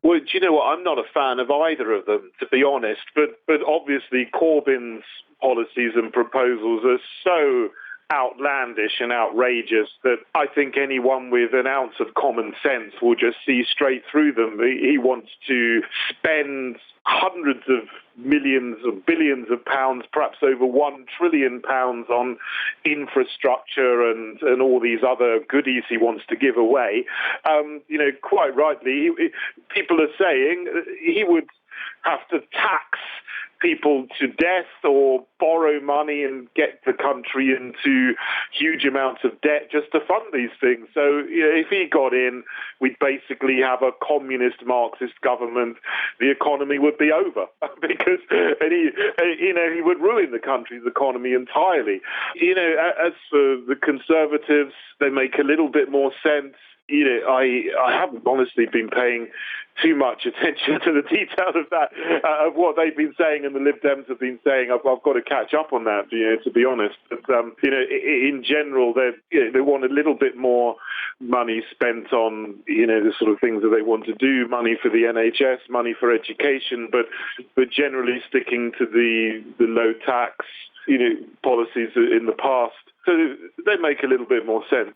Well, do you know what? I'm not a fan of either of them, to be honest. But obviously, Corbyn's policies and proposals are so outlandish and outrageous that I think anyone with an ounce of common sense will just see straight through them. He wants to spend hundreds of millions or billions of pounds, perhaps over £1 trillion on infrastructure and all these other goodies he wants to give away. Quite rightly, people are saying he would have to tax people to death or borrow money and get the country into huge amounts of debt just to fund these things. So if he got in, we'd basically have a communist Marxist government. The economy would be over because he would ruin the country's economy entirely. As for the Conservatives, they make a little bit more sense. I haven't honestly been paying too much attention to the detail of that, of what they've been saying and the Lib Dems have been saying. I've got to catch up on that, to be honest. But, in general, they want a little bit more money spent on, the sort of things that they want to do, money for the NHS, money for education, but generally sticking to the low tax, policies in the past. So they make a little bit more sense.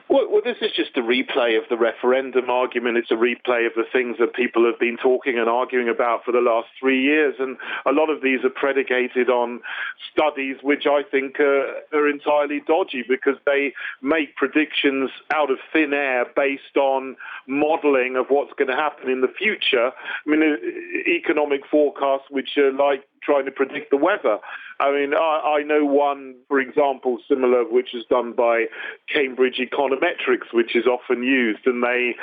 Well, this is just a replay of the referendum argument. It's a replay of the things that people have been talking and arguing about for the last 3 years. And a lot of these are predicated on studies which I think are entirely dodgy because they make predictions out of thin air based on modelling of what's going to happen in the future. I mean, economic forecasts which are like trying to predict the weather. I mean, I know one, for example, similar, which is done by Cambridge Econometrics, which is often used, and they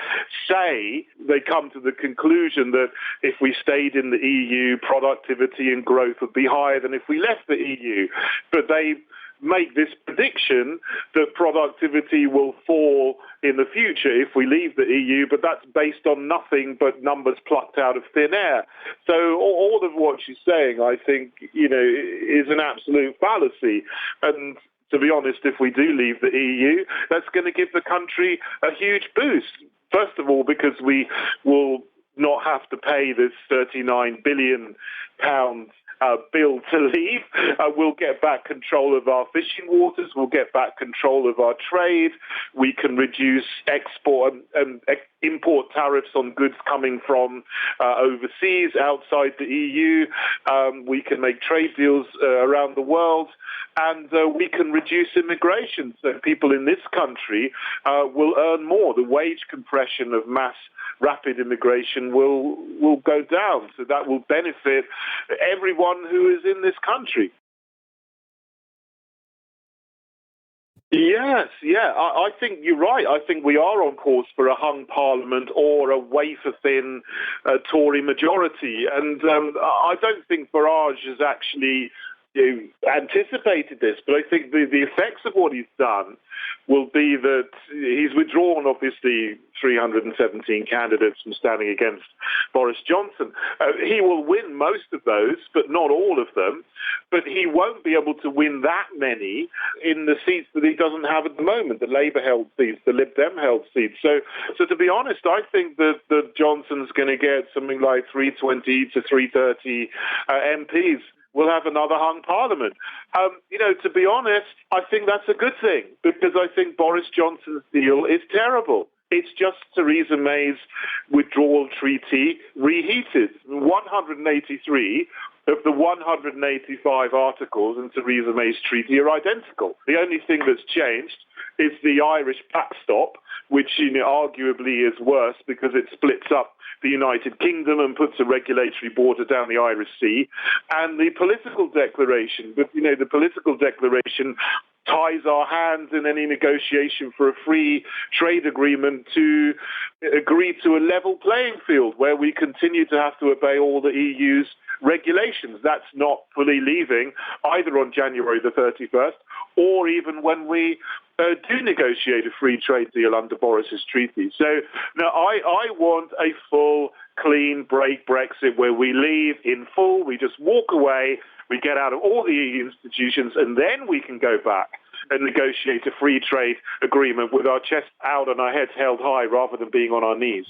come to the conclusion that if we stayed in the EU, productivity and growth would be higher than if we left the EU. But they make this prediction that productivity will fall in the future if we leave the EU, but that's based on nothing but numbers plucked out of thin air. So all of what she's saying, I think, is an absolute fallacy. And to be honest, if we do leave the EU, that's going to give the country a huge boost. First of all, because we will not have to pay this £39 billion bill to leave. We'll get back control of our fishing waters. We'll get back control of our trade. We can reduce export and import tariffs on goods coming from overseas, outside the EU. We can make trade deals around the world, and we can reduce immigration. So people in this country will earn more. The wage compression of mass rapid immigration will go down. So that will benefit everyone who is in this country. Yes, yeah, I think you're right. I think we are on course for a hung parliament or a wafer-thin Tory majority. And I don't think Farage has actually anticipated this, but I think the effects of what he's done will be that he's withdrawn, obviously, 317 candidates from standing against Boris Johnson. He will win most of those, but not all of them. But he won't be able to win that many in the seats that he doesn't have at the moment, the Labour-held seats, the Lib Dem-held seats. So to be honest, I think that Johnson's going to get something like 320 to 330 MPs. We'll have another hung parliament. To be honest, I think that's a good thing because I think Boris Johnson's deal is terrible. It's just Theresa May's withdrawal treaty reheated. 183 of the 185 articles in Theresa May's treaty are identical. The only thing that's changed is the Irish backstop, which arguably is worse because it splits up the United Kingdom and puts a regulatory border down the Irish Sea, and the political declaration. But, the political declaration ties our hands in any negotiation for a free trade agreement to agree to a level playing field where we continue to have to obey all the EU's regulations. That's not fully leaving either on January the 31st or even when we do negotiate a free trade deal under Boris's treaty. So now I want a full, clean break Brexit where we leave in full, we just walk away, we get out of all the EU institutions, and then we can go back and negotiate a free trade agreement with our chest out and our heads held high rather than being on our knees.